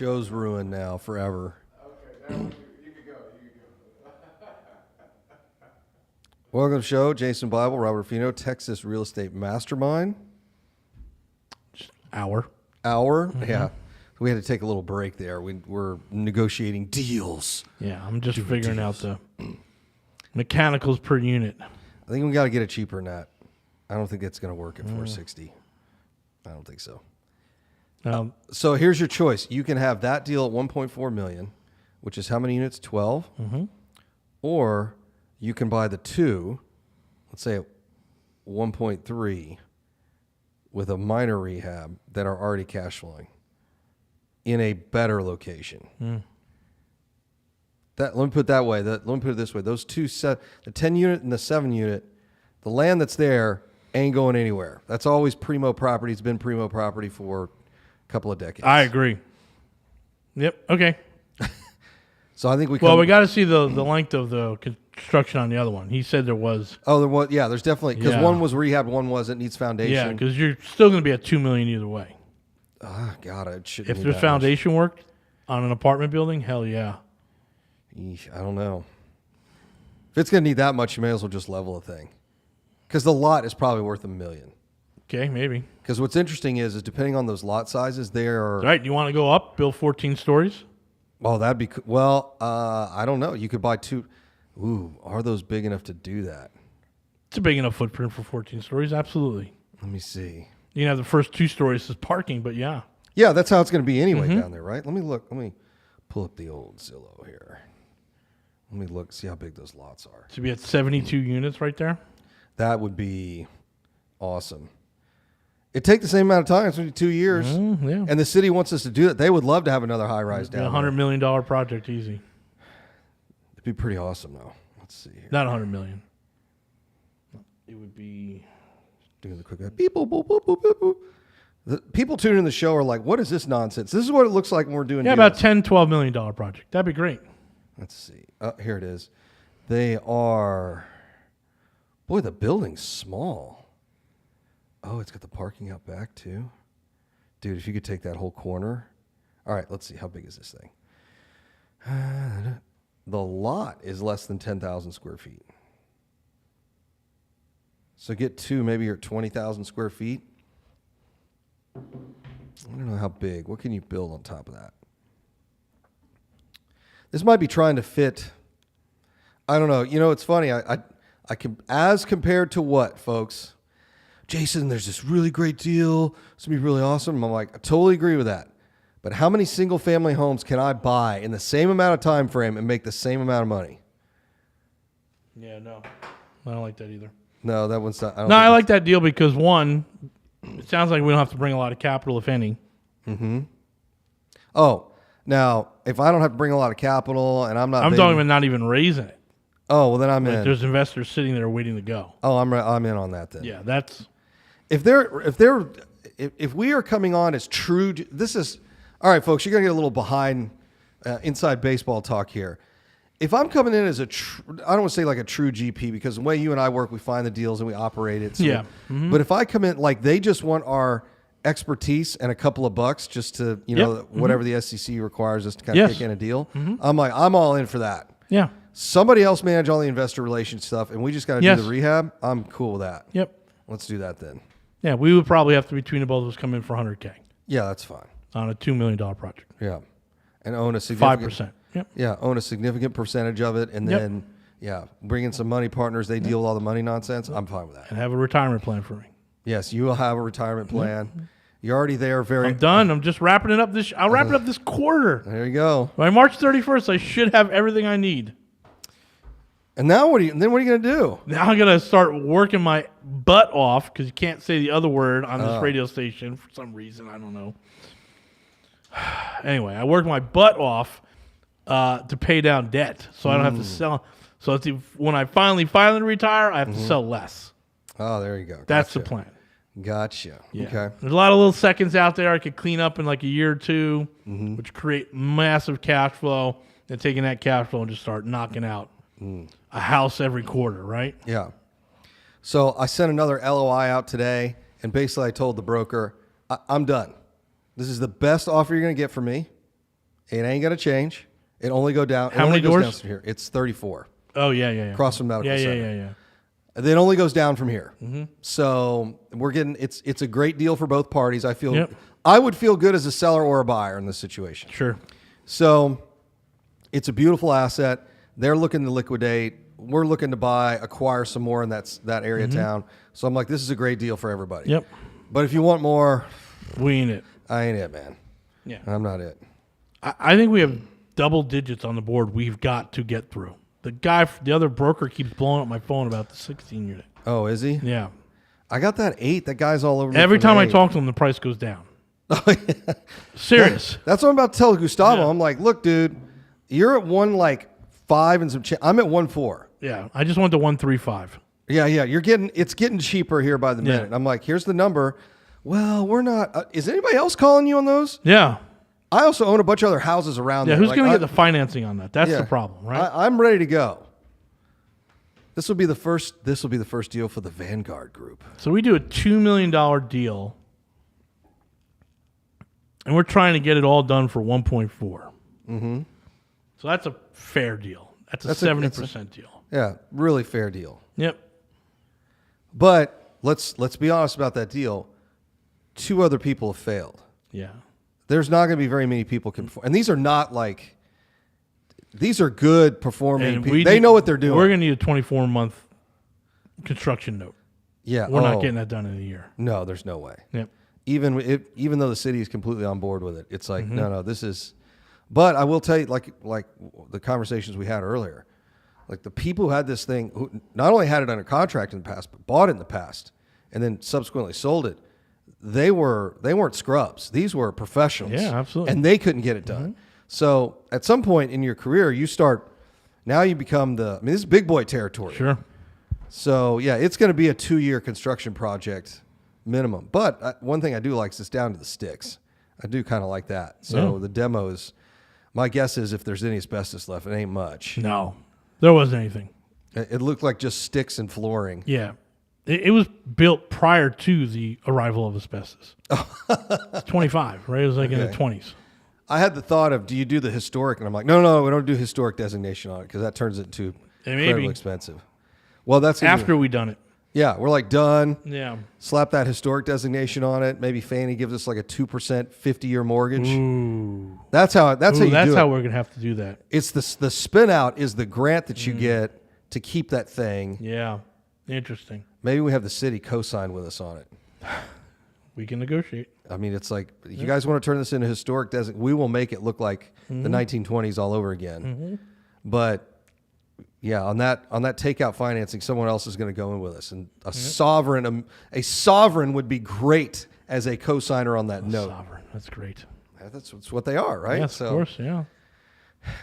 show's ruined now forever. Okay, now you can go. Welcome to the show, Jason Bible, Robert Orfino, Texas Real Estate Mastermind. Hour. Mm-hmm. Yeah. We had to take a little break there. We're negotiating deals. Yeah, I'm just figuring out the mechanicals per unit. I think we got to get it cheaper than that. I don't think that's going to work at 460. I don't think so. So here's your choice. You can have that deal at 1.4 million, which is how many units? 12. Mm-hmm. Or you can buy the two, let's say at 1.3, with a minor rehab that are already cash flowing in a better location. Let me put it that way. Let me put it this way. Those two the 10 unit and the 7 unit, the land that's there ain't going anywhere. That's always primo property. It's been primo property for a couple of decades. I agree. Yep. Okay. So I think we got to see the length of the construction on the other one. He said there was. Oh, there was. Yeah, there's definitely, because one was rehabbed, one wasn't. Needs foundation. Yeah, because you're still going to be at $2 million either way. God, it shouldn't. If there's foundation work on an apartment building, hell yeah. I don't know. If it's going to need that much, you may as well just level a thing. Because the lot is probably worth $1 million. Okay, maybe. Because what's interesting is depending on those lot sizes, they are... Right, you want to go up, build 14 stories? Oh, that'd be... Well, I don't know. You could buy 2... Ooh, are those big enough to do that? It's a big enough footprint for 14 stories, absolutely. Let me see. You can have the first 2 stories as parking, but yeah. Yeah, that's how it's going to be anyway down there, right? Let me look. Let me pull up the old Zillow here. Let me look, see how big those lots are. To be at 72 units right there? That would be awesome. It'd take the same amount of time. It's only 2 years. Yeah. And the city wants us to do it. They would love to have another high-rise down there. $100 million project, easy. It'd be pretty awesome, though. Let's see here. Not $100 million. It would be... Doing the quick... Beep, boop, boop, boop, boop, boop. The people tuning in the show are like, what is this nonsense? This is what it looks like when we're doing deals. About $10, $12 million project. That'd be great. Let's see. Here it is. They are... Boy, the building's small. Oh, it's got the parking out back, too. Dude, if you could take that whole corner. All right, let's see. How big is this thing? The lot is less than 10,000 square feet. So get 2, maybe you're at 20,000 square feet. I don't know how big. What can you build on top of that? This might be trying to fit. I don't know. You know, it's funny. I can, as compared to what, folks? Jason, there's this really great deal. It's going to be really awesome. I'm like, I totally agree with that. But how many single family homes can I buy in the same amount of time frame and make the same amount of money? Yeah, no. I don't like that either. No, that one's not. I like that deal because, one, it sounds like we don't have to bring a lot of capital, if any. Mm-hmm. Oh, now, if I don't have to bring a lot of capital and I'm talking about not even raising it. Oh, well, then I'm in. There's investors sitting there waiting to go. Oh, I'm in on that then. Yeah, that's... If we are coming on as true... This is... All right, folks, you're going to get a little behind inside baseball talk here. If I'm coming in as I don't want to say like a true GP, because the way you and I work, we find the deals and we operate it. So, yeah. Mm-hmm. But if I come in, like they just want our expertise and a couple of bucks just to, whatever the SEC requires us to kind of kick in a deal, I'm like, I'm all in for that. Yeah. Somebody else manage all the investor relations stuff, and we just got to do the rehab. I'm cool with that. Yep. Let's do that then. Yeah, we would probably have to, between the both of us, come in for $100K. Yeah, that's fine. On a $2 million project. Yeah. And own a significant... 5%. Yep. Yeah, own a significant percentage of it, and then, bring in some money partners. They deal with all the money nonsense. I'm fine with that. And have a retirement plan for me. Yes, you will have a retirement plan. You're already there. I'm done. I'm just wrapping it up. I'll wrap it up this quarter. There you go. By March 31st, I should have everything I need. And now what are you going to do? Now I'm going to start working my butt off, because you can't say the other word on this radio station for some reason. I don't know. Anyway, I worked my butt off to pay down debt, so I don't have to sell. So when I finally retire, I have to sell less. Oh, there you go. Gotcha. That's the plan. Gotcha. Yeah. Okay. There's a lot of little seconds out there I could clean up in like a year or two, which create massive cash flow, and taking that cash flow and just start knocking out a house every quarter, right? Yeah. So I sent another LOI out today, and basically I told the broker, I'm done. This is the best offer you're going to get from me. It ain't gonna change. It only go down. How it only many goes doors? down from here. It's 34 Oh, yeah. across from Medical Center. Yeah. It only goes down from here. Mm-hmm. So we're getting it's a great deal for both parties. I feel Yep. I would feel good as a seller or a buyer in this situation. Sure. So it's a beautiful asset. They're looking to liquidate. We're looking to buy, acquire some more in that area of town. So I'm like, this is a great deal for everybody. Yep. But if you want more, We ain't it. I ain't it, man. Yeah. I'm not it. I think we have double digits on the board we've got to get through. The other broker keeps blowing up my phone about the 16 unit. Oh, is he? Yeah. I got that 8. That guy's all over me. Every for the time I 8. talk to him, the price goes down. Serious. That's what I'm about to tell Gustavo. Yeah. I'm like, look, dude, you're at 1.5 and some. I'm at 1.4. Yeah. I just went to 135. Yeah. It's getting cheaper here by the minute. I'm like, here's the number. Well, we're not. Is anybody else calling you on those? Yeah. I also own a bunch of other houses around Yeah. there. Who's going to get the financing on that? That's yeah. the problem, right? I'm ready to go. This will be the first. This will be the first deal for the Vanguard Group. So we do a $2 million deal, and we're trying to get it all done for 1.4. Mm-hmm. So that's a fair deal. That's a 70% deal. Yeah, really fair deal. Yep. But let's be honest about that deal. 2 other people have failed. Yeah. There's not going to be very many people can perform. And these are not like, these are good performing And people. They know what they're doing. We're going to need a 24-month construction note. Yeah. We're not getting that done in a year. No, there's no way. Yep. Even though the city is completely on board with it, it's like, no, this is, but I will tell you, like the conversations we had earlier, like the people who had this thing, who not only had it under contract in the past, but bought it in the past and then subsequently sold it, they weren't scrubs. These were professionals. Yeah, absolutely. And they couldn't get it done. So at some point in your career, you become this is big boy territory. Sure. So yeah, it's going to be a 2-year construction project minimum. But one thing I do like is it's down to the sticks. I do kind of like that. So the demos, my guess is if there's any asbestos left, it ain't much. No. There wasn't anything. It looked like just sticks and flooring. Yeah. It was built prior to the arrival of asbestos. It's 25, right? It was like in the 20s. I had the thought of, do you do the historic? And I'm like, no, we don't do historic designation on it because that turns it into incredibly expensive. Well, that's After we done it. Yeah, we're like done. Yeah. Slap that historic designation on it. Maybe Fannie gives us like a 2% 50-year mortgage. Ooh. That's how you do it. That's how we're going to have to do that. It's the spin out is the grant that you get to keep that thing. Yeah. Interesting. Maybe we have the city co-sign with us on it. We can negotiate. I mean, it's like, you guys want to turn this into historic designation, we will make it look like the 1920s all over again. But yeah, on that takeout financing, someone else is going to go in with us, and a sovereign would be great as a co-signer on that note. Sovereign. That's great. That's what they are, right? Yes, of course. Yeah.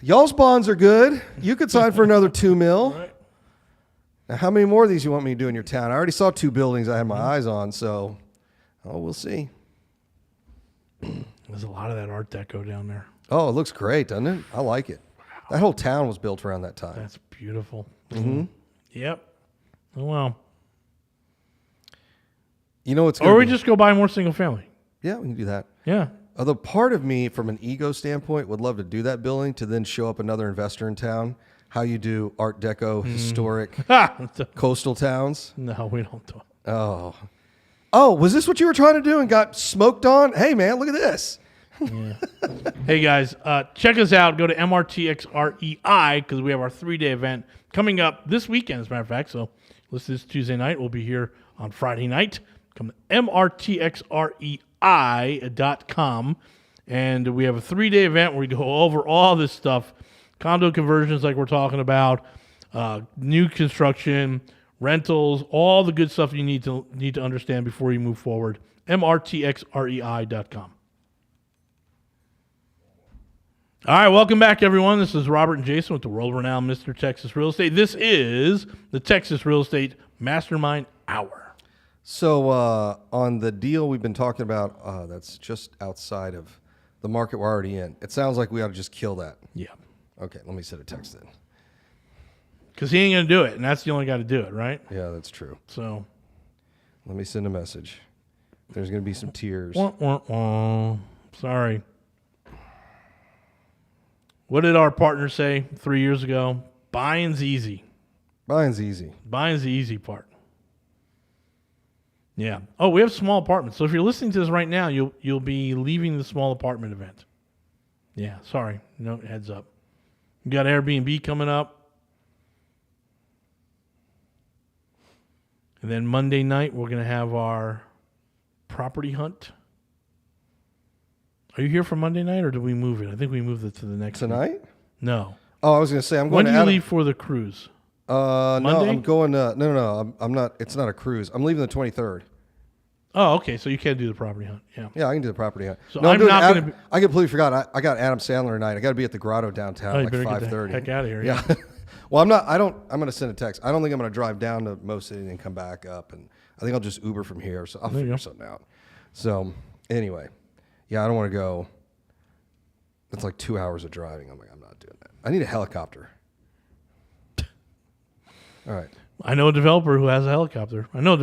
Y'all's bonds are good. You could sign for another $2 million. Right. Now, how many more of these you want me to do in your town? I already saw 2 buildings I had my eyes on, so we'll see. There's a lot of that Art Deco down there. Oh, it looks great, doesn't it? I like it. That whole town was built around that time. That's beautiful. Yep. Oh, well. You know what's Or we just go buy more single family. Yeah, we can do that. Yeah. Although part of me, from an ego standpoint, would love to do that building to then show up another investor in town. How you do Art Deco, historic, coastal towns. No, we don't do it. Oh, was this what you were trying to do and got smoked on? Hey, man, look at this. Yeah. Hey, guys, check us out. Go to MRTXREI because we have our 3-day event coming up this weekend, as a matter of fact. So listen to this Tuesday night. We'll be here on Friday night. Come to MRTXREI.com. And we have a 3-day event where we go over all this stuff. Condo conversions like we're talking about, new construction, rentals, all the good stuff you need to understand before you move forward. MRTXREI.com. All right, welcome back, everyone. This is Robert and Jason with the world-renowned Mr. Texas Real Estate. This is the Texas Real Estate Mastermind Hour. So on the deal we've been talking about that's just outside of the market we're already in, it sounds like we ought to just kill that. Yeah. Okay, let me send a text in. Because he ain't going to do it, and that's the only guy to do it, right? Yeah, that's true. So. Let me send a message. There's going to be some tears. Sorry. What did our partner say 3 years ago? Buying's easy. Buying's easy. Buying's the easy part. Yeah. Oh, we have small apartments. So if you're listening to this right now, you'll be leaving the small apartment event. Yeah. Sorry. No, heads up. We got Airbnb coming up. And then Monday night, we're going to have our property hunt. Are you here for Monday night, or did we move it? I think we moved it to the next Tonight? week. No. Oh, I was going to say, I'm When going do to you Adam. leave for the cruise? No, Monday? I'm going to, no, I'm not, it's not a cruise. I'm leaving the 23rd. Oh, okay. So you can do the property hunt. Yeah. Yeah, I can do the property hunt. So no, I'm doing not Adam, gonna be- I completely forgot. I got Adam Sandler tonight. I got to be at the Grotto downtown Oh, at you like better get the 5:30. heck out of here. Yeah. Well, I'm going to send a text. I don't think I'm going to drive down to Mo City and come back up. And I think I'll just Uber from here. So I'll There you figure go. something out. So anyway, yeah, I don't want to go. It's like 2 hours of driving. I'm like, I'm not doing that. I need a helicopter. All right. I know a developer who has a helicopter. I know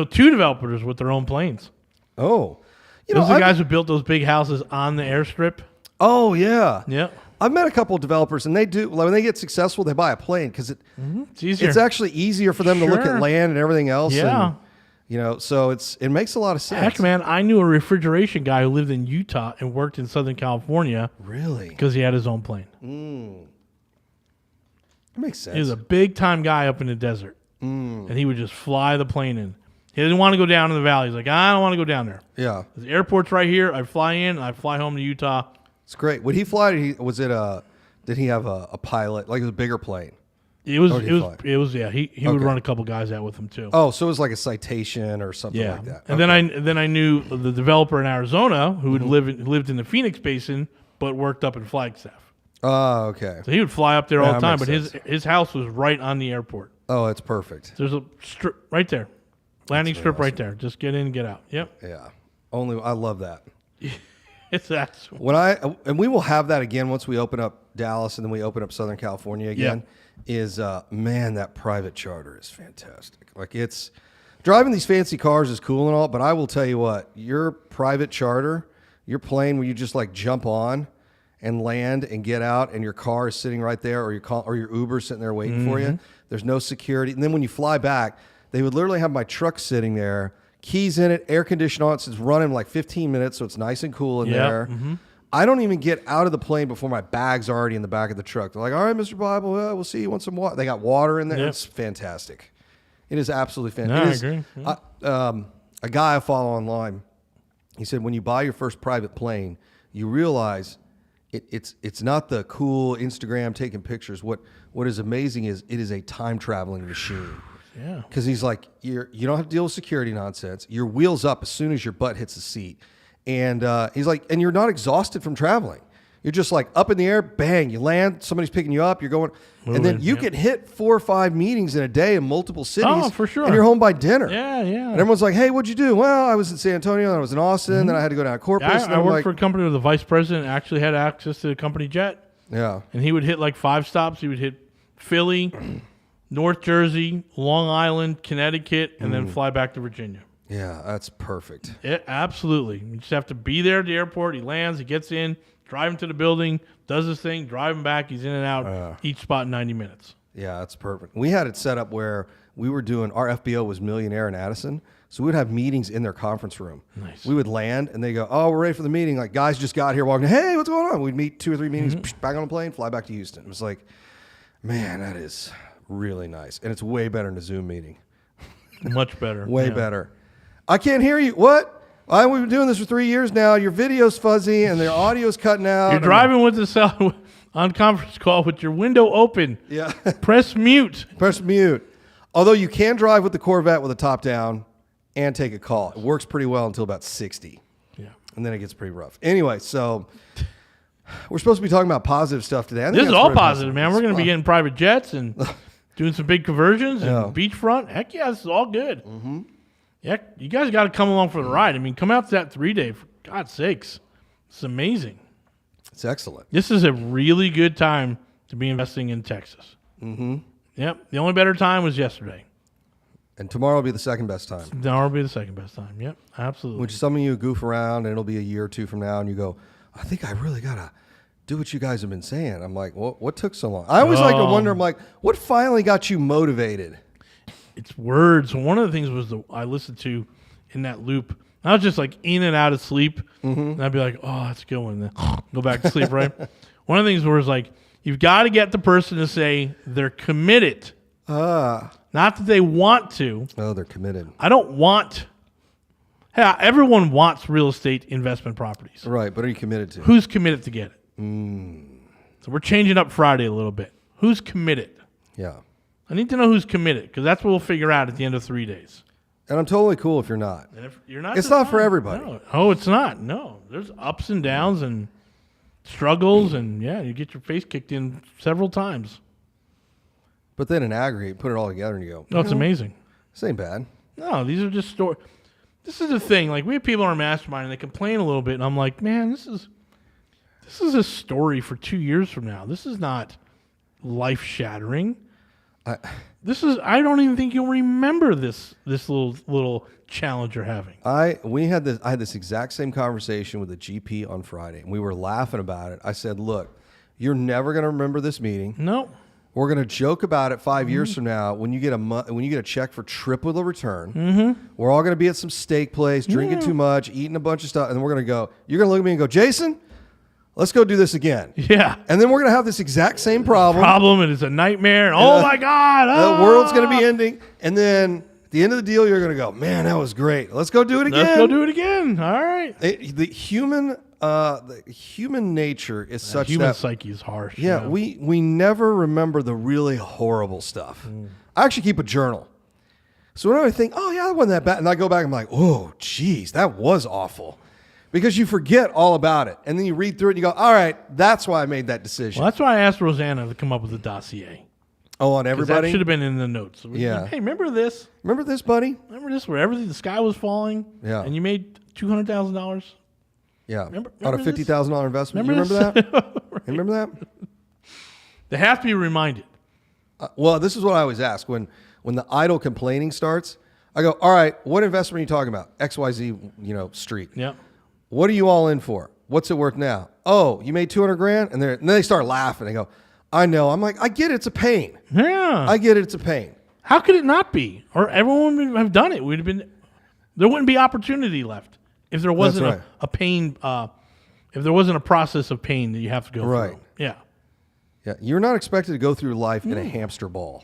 two developers with their own planes. Oh, Those are the guys who built those big houses on the airstrip. Oh yeah. Yeah. I've met a couple of developers, and they do when they get successful, they buy a plane because It's easier. it's actually easier for them to look Sure. at land and everything else. Yeah. And, so it makes a lot of sense. Heck, man, I knew a refrigeration guy who lived in Utah and worked in Southern California Really, because he had his own plane. it makes sense. He was a big time guy up in the desert, and he would just fly the plane in. He didn't want to go down in the valley. He's like, I don't want to go down there. Yeah, The airport's right here. I fly in. I fly home to Utah. it's great. Would he fly? Did he have a pilot? Like it was a bigger plane? It was. Or did It he was. fly? It was. Yeah. He would Okay. run a couple guys out with him too. Oh, so it was like a Citation or something Yeah, like that. and then I knew the developer in Arizona who would lived in the Phoenix Basin but worked up in Flagstaff. Oh, okay. So he would fly up there all Yeah, the that time. But makes his house was right on the airport. Oh, it's perfect. There's a strip right there, landing That's strip very right there. Just get in, get out. Yep, Yeah. I love that. it's that. And we will have that again once we open up Dallas and then we open up Southern California again. Is man, that private charter is fantastic. Like it's driving these fancy cars is cool and all, but I will tell you what, your private charter, your plane where you just like jump on and land and get out, and your car is sitting right there, or your Uber sitting there waiting for you. There's no security, and then when you fly back, they would literally have my truck sitting there, keys in it, air conditioned on. It's running like 15 minutes, so it's nice and cool in there. I don't even get out of the plane before my bag's already in the back of the truck. They're like, all right, Mr. Bible, we'll see you want some water. They got water in there. Yep. It's fantastic. It is absolutely No, fantastic. I agree. A guy I follow online, he said, when you buy your first private plane, you realize it's not the cool Instagram taking pictures. What is amazing is it is a time traveling machine. Yeah. Because he's like, you don't have to deal with security nonsense. Your wheels up as soon as your butt hits the seat. And he's like, and you're not exhausted from traveling. You're just like up in the air, bang, you land, somebody's picking you up, you're going. And then you can hit 4 or 5 meetings in a day in multiple cities. Oh, for sure. And you're home by dinner. Yeah, yeah. And everyone's like, hey, what'd you do? Well, I was in San Antonio, then I was in Austin, then I had to go down to Corpus. I worked for a company where the vice president actually had access to the company jet, Yeah. and he would hit like 5 stops. He would hit Philly, North Jersey, Long Island, Connecticut, and then fly back to Virginia. Yeah, that's perfect. Absolutely. You just have to be there at the airport. He lands, he gets in, drive him to the building, does his thing, drive him back. He's in and out each spot in 90 minutes. Yeah, that's perfect. We had it set up where we were doing, our FBO was Millionaire in Addison. So we would have meetings in their conference room. Nice. We would land and they go, oh, we're ready for the meeting. Like guys just got here walking, hey, what's going on? We'd meet 2 or 3 meetings, back on a plane, fly back to Houston. It was like, man, that is really nice. And it's way better than a Zoom meeting. Much better. Way Yeah. better. I can't hear you. What? We've been doing this for 3 years now. Your video's fuzzy and their audio's cutting out. You're driving with the cell on conference call with your window open. Yeah. Press mute. Press mute. Although you can drive with the Corvette with the top down and take a call. It works pretty well until about 60. Yeah. And then it gets pretty rough. Anyway, so we're supposed to be talking about positive stuff today. I think This is that's all where it has positive, to man. We're going to be getting private jets and doing some big conversions and Yeah. beachfront. Heck yeah, this is all good. Mm-hmm. Yeah, you guys got to come along for the ride. I mean, come out to that 3-day, for God's sakes. It's amazing. It's excellent. This is a really good time to be investing in Texas. Mm-hmm. Yep. The only better time was yesterday. And tomorrow will be the second best time. Now will be the second best time. Yep, absolutely. Which some of you goof around and it'll be a year or 2 from now and you go, I think I really got to do what you guys have been saying. I'm like, what took so long? I always like to wonder, I'm like, what finally got you motivated? It's words. One of the things was I listened to in that loop. I was just like in and out of sleep. And I'd be like, oh, that's a good one. Then go back to sleep, right? One of the things was like, you've got to get the person to say they're committed. Not that they want to. Oh, they're committed. I don't want. Hey, everyone wants real estate investment properties. Right, but are you committed to? Who's committed to get it? So we're changing up Friday a little bit. Who's committed? Yeah. I need to know who's committed because that's what we'll figure out at the end of 3 days. And I'm totally cool if you're not. And if you're not, It's not for everybody. No. Oh, it's not. No, there's ups and downs and struggles, and yeah, you get your face kicked in several times. But then in aggregate, put it all together and you go, No, it's amazing. this ain't bad. No, these are just stories. This is the thing. Like, we have people in our mastermind, and they complain a little bit, and I'm like, man, this is a story for 2 years from now. This is not life-shattering. I don't even think you'll remember this little challenge you're having. I had this exact same conversation with a GP on Friday, and we were laughing about it. I said, look, you're never going to remember this meeting. No. We're going to joke about it 5 years from now when you get a check for triple the return. We're all going to be at some steak place, drinking too much, eating a bunch of stuff, and we're going to go, you're going to look at me and go, Jason, let's go do this again. Yeah. And then we're going to have this exact same problem. And it's a nightmare. And, oh, my God. The world's going to be ending. And then at the end of the deal, you're going to go, man, that was great. Let's go do it again. Let's go do it again. All right. The human nature is such human that psyche is harsh. Yeah, we never remember the really horrible stuff. I actually keep a journal. So whenever I think, oh yeah, that wasn't that bad, and I go back, I'm like, oh geez, that was awful. Because you forget all about it. And then you read through it and you go, all right, that's why I made that decision. Well, that's why I asked Rosanna to come up with a dossier. Oh, on everybody? That should have been in the notes. So Yeah. Like, hey, remember this? Remember this, buddy? Remember this where everything, the sky was falling? Yeah. And you made $200,000? Yeah. Remember on a this? $50,000 investment. Remember You remember this? that? Right. You remember that? They have to be reminded. Well, this is what I always ask. When the idle complaining starts, I go, all right, what investment are you talking about? XYZ, street. Yeah. What are you all in for? What's it worth now? Oh, you made $200,000? And then they start laughing. They go, I know. I'm like, I get it. It's a pain. Yeah. I get it. It's a pain. How could it not be? Or everyone would have done it. There wouldn't be opportunity left if there wasn't That's right. a pain, if there wasn't a process of pain that you have to go Right. through. Yeah. Yeah. You're not expected to go through life in a hamster ball.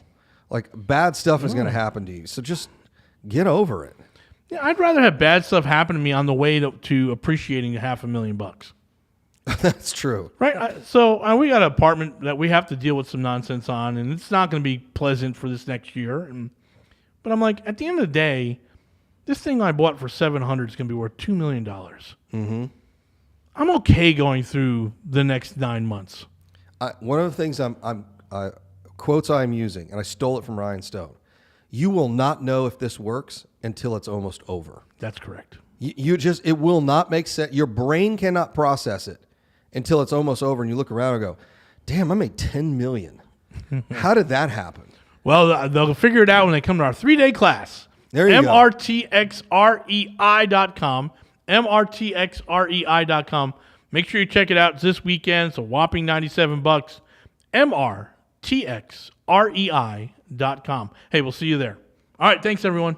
Like bad stuff is going to happen to you. So just get over it. Yeah, I'd rather have bad stuff happen to me on the way to appreciating $500,000. That's true. Right. So we got an apartment that we have to deal with some nonsense on, and it's not going to be pleasant for this next year. But I'm like, at the end of the day, this thing I bought for $700 is going to be worth $2 million. Mm-hmm. I'm okay going through the next 9 months. One of the things quotes I'm using, and I stole it from Ryan Stone. You will not know if this works until it's almost over. That's correct. It will not make sense. Your brain cannot process it until it's almost over, and you look around and go, damn, I made $10 million. How did that happen? Well, they'll figure it out when they come to our 3-day class. There you go. MRTXREI.com. MRTXREI.com. Make sure you check it out. It's this weekend. It's a whopping $97. MRTXREI.com. Hey, we'll see you there. All right. Thanks, everyone.